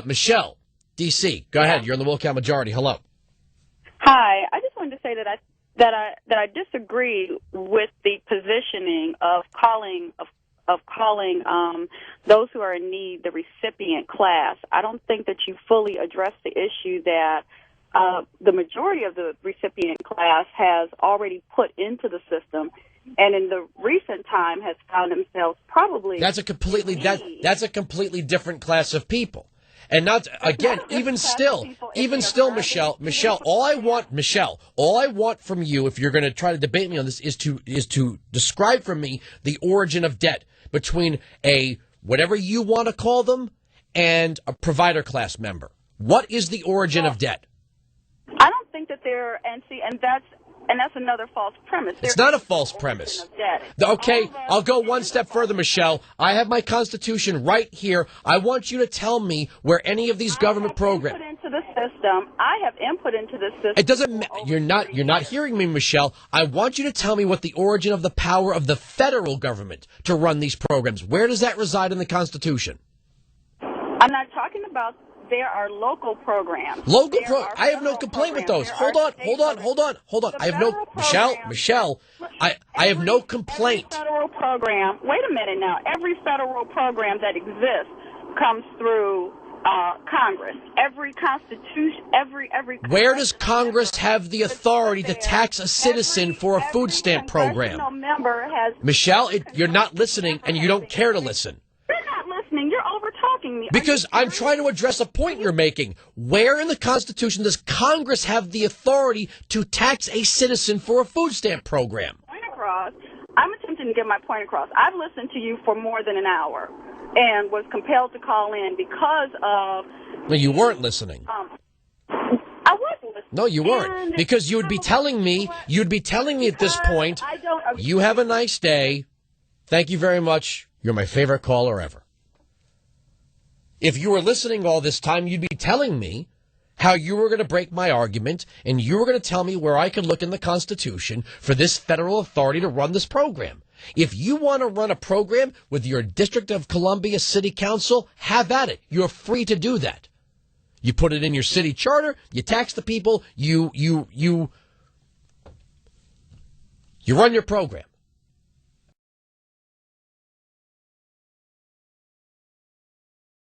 Michelle, D.C. Go ahead. You're in the Wilkow Majority. Hello. Hi. I just wanted to say that I disagree with the positioning of calling those who are in need the recipient class. I don't think that you fully address the issue that the majority of the recipient class has already put into the system, and in the recent time has found themselves probably that's a completely different class of people. And not again, even still, Michelle, all I want from you, if you're going to try to debate me on this, is to describe for me the origin of debt between a whatever you want to call them and a provider class member. What is the origin of debt? I don't think that they're and that's another false premise. It's not a false premise. Okay, I'll go one step further, Michelle. I have my Constitution right here. I want you to tell me where any of these government programs. I have input into the system. It doesn't. You're not hearing me, Michelle. I want you to tell me what the origin of the power of the federal government to run these programs. Where does that reside in the Constitution? I'm not talking about. There are local programs. I have no complaint with those. Hold on. I have no Michelle. I have no complaint. Federal program. Wait a minute now. Every federal program that exists comes through Congress. Every constitution. Every. Where does Congress have the authority to tax a citizen for a food stamp program? Michelle, you're not listening, and you don't care to listen. You're over-talking me. Because I'm trying to address a point you're making. Where in the Constitution does Congress have the authority to tax a citizen for a food stamp program? Point across. I'm attempting to get my point across. I've listened to you for more than an hour and was compelled to call in because of... No, you weren't listening. I was listening. No, you weren't. Because you'd be telling me at this point, you have a nice day. Thank you very much. You're my favorite caller ever. If you were listening all this time, you'd be telling me how you were going to break my argument, and you were going to tell me where I could look in the Constitution for this federal authority to run this program. If you want to run a program with your District of Columbia City Council, have at it. You're free to do that. You put it in your city charter, you tax the people, you run your program.